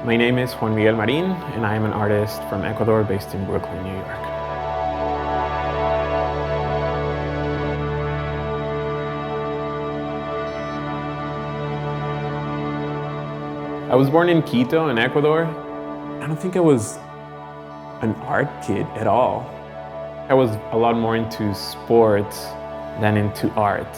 My name is Juan Miguel Marin, and I am an artist from Ecuador based in Brooklyn, New York. I was born in Quito, in Ecuador. I don't think I was an art kid at all. I was a lot more into sports than into art.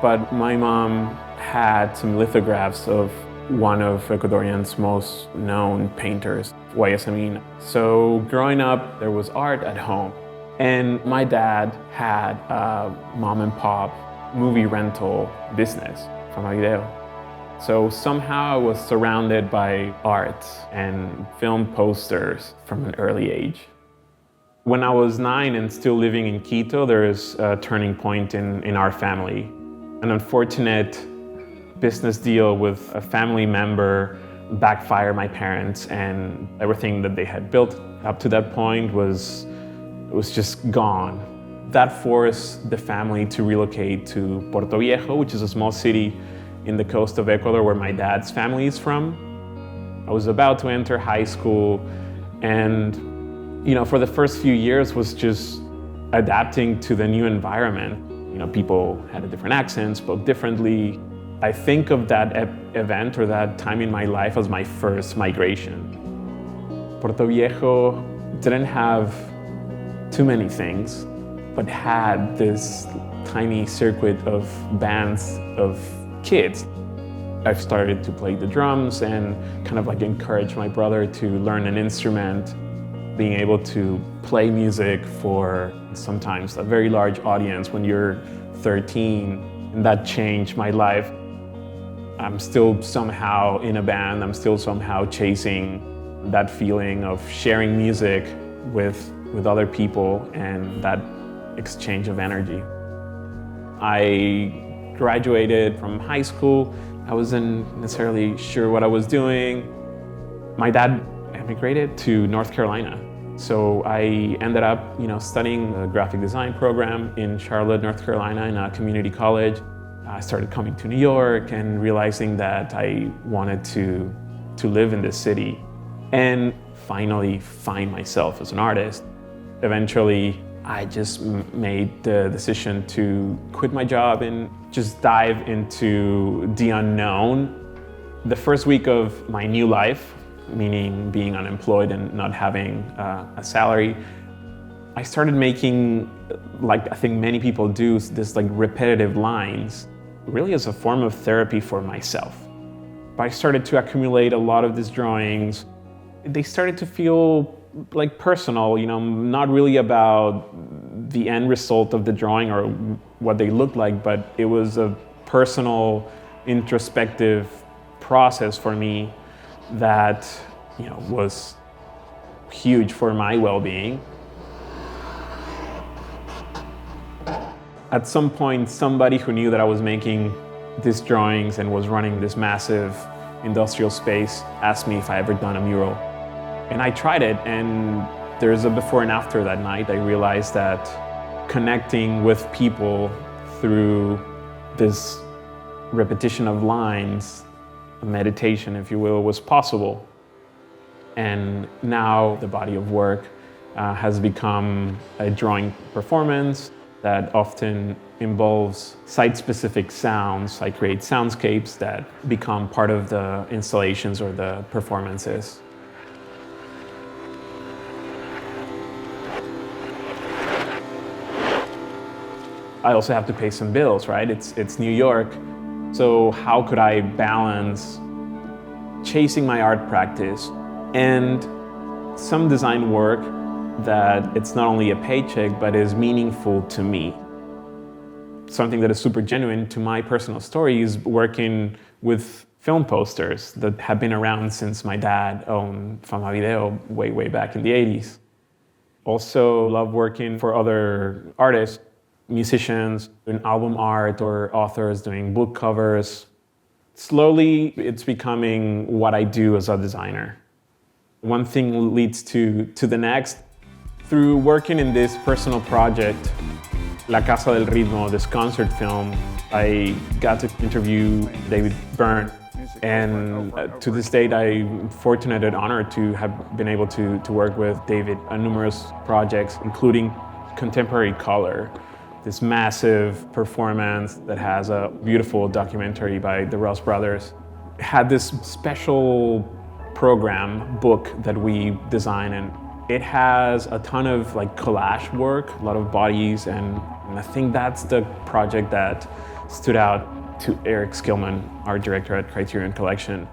But my mom had some lithographs of one of Ecuadorian's most known painters, Juan. So growing up, there was art at home. And my dad had a mom and pop movie rental business from video. So somehow I was surrounded by art and film posters from an early age. When I was 9 and still living in Quito, there is a turning point in our family. An unfortunate business deal with a family member backfired my parents, and everything that they had built up to that point was just gone. That forced the family to relocate to Puerto Viejo, which is a small city in the coast of Ecuador where my dad's family is from. I was about to enter high school, and for the first few years was just adapting to the new environment. People had a different accent, spoke differently. I think of that event or that time in my life as my first migration. Puerto Viejo didn't have too many things, but had this tiny circuit of bands of kids. I've started to play the drums and kind of encourage my brother to learn an instrument, being able to play music for sometimes a very large audience when you're 13, and that changed my life. I'm still somehow in a band, I'm still somehow chasing that feeling of sharing music with other people and that exchange of energy. I graduated from high school. I wasn't necessarily sure what I was doing. My dad emigrated to North Carolina. So I ended up, studying a graphic design program in Charlotte, North Carolina, in a community college. I started coming to New York and realizing that I wanted to live in this city and finally find myself as an artist. Eventually, I just made the decision to quit my job and just dive into the unknown. The first week of my new life, meaning being unemployed and not having a salary, I started making, I think many people do, this repetitive lines, really as a form of therapy for myself. I started to accumulate a lot of these drawings. They started to feel personal, not really about the end result of the drawing or what they looked like, but it was a personal, introspective process for me that, was huge for my well-being. At some point, somebody who knew that I was making these drawings and was running this massive industrial space asked me if I ever done a mural. And I tried it, and there's a before and after that night. I realized that connecting with people through this repetition of lines, a meditation, if you will, was possible. And now the body of work has become a drawing performance that often involves site-specific sounds. I create soundscapes that become part of the installations or the performances. I also have to pay some bills, right? It's New York. So how could I balance chasing my art practice and some design work that it's not only a paycheck, but is meaningful to me? Something that is super genuine to my personal story is working with film posters that have been around since my dad owned Fama Video way back in the 80s. Also love working for other artists, musicians, doing album art, or authors doing book covers. Slowly, it's becoming what I do as a designer. One thing leads to the next. Through working in this personal project, La Casa del Ritmo, this concert film, I got to interview David Byrne. And to this date, I'm fortunate and honored to have been able to work with David on numerous projects, including Contemporary Color, this massive performance that has a beautiful documentary by the Ross brothers. It had this special program book that we designed, and it has a ton of collage work, a lot of bodies, and I think that's the project that stood out to Eric Skillman, our director at Criterion Collection.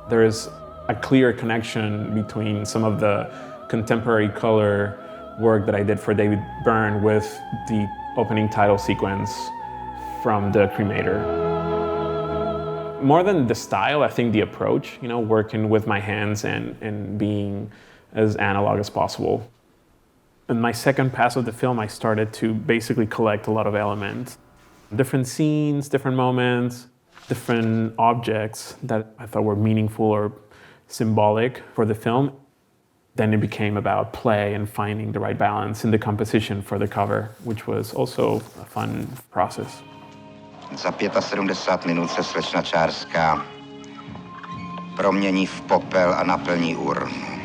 There is a clear connection between some of the contemporary color work that I did for David Byrne with the opening title sequence from the Cremator. More than the style, I think the approach, working with my hands and being as analog as possible. In my second pass of the film, I started to basically collect a lot of elements. Different scenes, different moments, different objects that I thought were meaningful or symbolic for the film. Then it became about play and finding the right balance in the composition for the cover, which was also a fun process. Za 75 minut se slečna Čárská promění v popel a naplní urnu.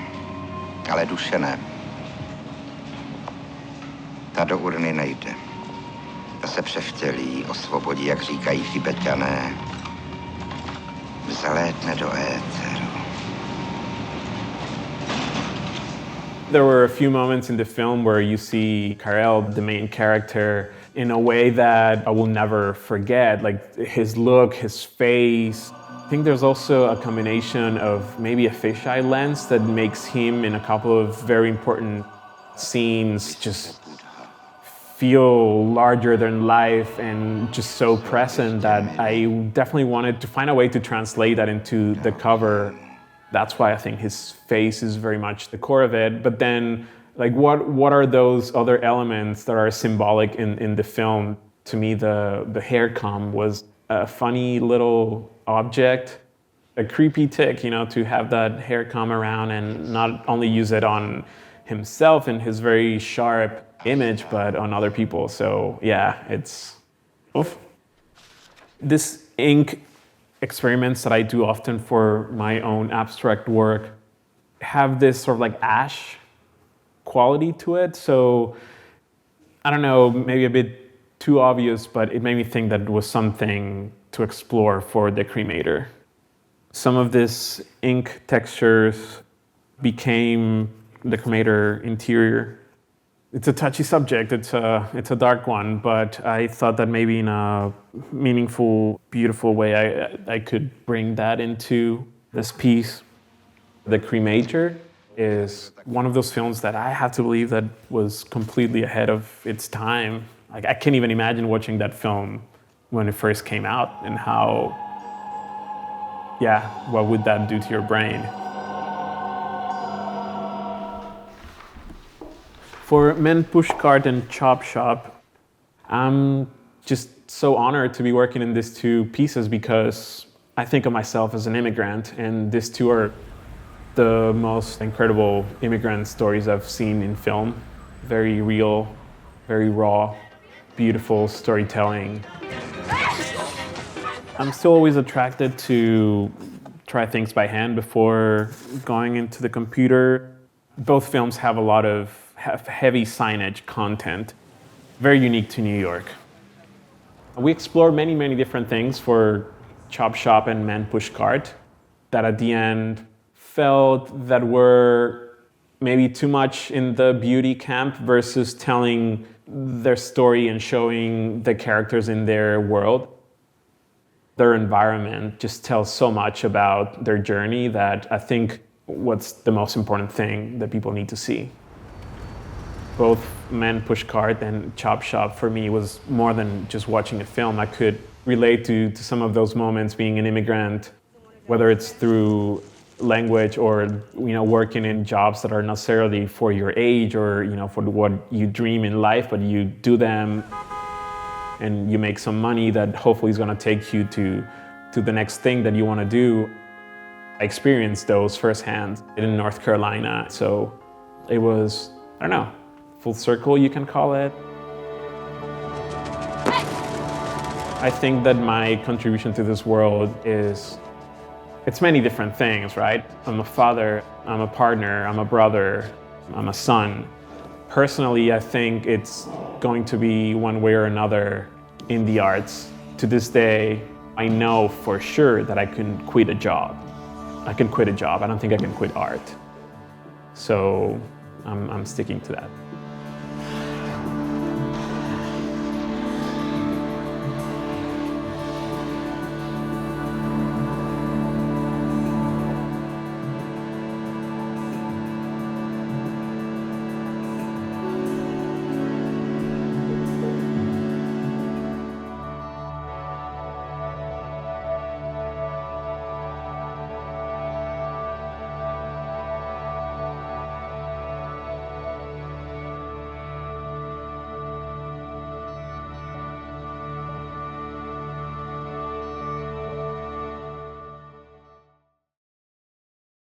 Ale duše ne. Ta do urny nejde. Ta se převtělí, osvobodí, jak říkají Tibetané. Zalétne do éteru. There were a few moments in the film where you see Karel, the main character, in a way that I will never forget, like his look, his face. I think there's also a combination of maybe a fisheye lens that makes him in a couple of very important scenes just feel larger than life and just so present that I definitely wanted to find a way to translate that into the cover. That's why I think his face is very much the core of it. But then, what are those other elements that are symbolic in the film? To me, the hair comb was a funny little object, a creepy tick, to have that hair comb around and not only use it on himself in his very sharp image, but on other people. So yeah, it's oof. This ink experiments that I do often for my own abstract work have this sort of ash quality to it. So I don't know, maybe a bit too obvious, but it made me think that it was something to explore for the Cremator. Some of this ink textures became the Cremator interior. It's a touchy subject, it's a dark one, but I thought that maybe in a meaningful, beautiful way I could bring that into this piece. The Cremator is one of those films that I have to believe that was completely ahead of its time. I can't even imagine watching that film when it first came out and what would that do to your brain? For Men Pushcart and Chop Shop, I'm just so honored to be working in these two pieces because I think of myself as an immigrant, and these two are the most incredible immigrant stories I've seen in film. Very real, very raw, beautiful storytelling. I'm still always attracted to try things by hand before going into the computer. Both films have a lot of heavy signage content, very unique to New York. We explored many, many different things for Chop Shop and Men Pushcart that at the end felt that were maybe too much in the beauty camp versus telling their story and showing the characters in their world. Their environment just tells so much about their journey that I think what's the most important thing that people need to see. Both Men Pushcart and Chop Shop for me was more than just watching a film. I could relate to some of those moments being an immigrant, whether it's through language or working in jobs that are not necessarily for your age or for what you dream in life, but you do them and you make some money that hopefully is going to take you to the next thing that you want to do. I experienced those firsthand in North Carolina, so it was, I don't know, full circle, you can call it. I think that my contribution to this world is It's many different things, right? I'm a father, I'm a partner, I'm a brother, I'm a son. Personally, I think it's going to be one way or another in the arts. To this day, I know for sure that I can quit a job. I can quit a job. I don't think I can quit art. So I'm sticking to that.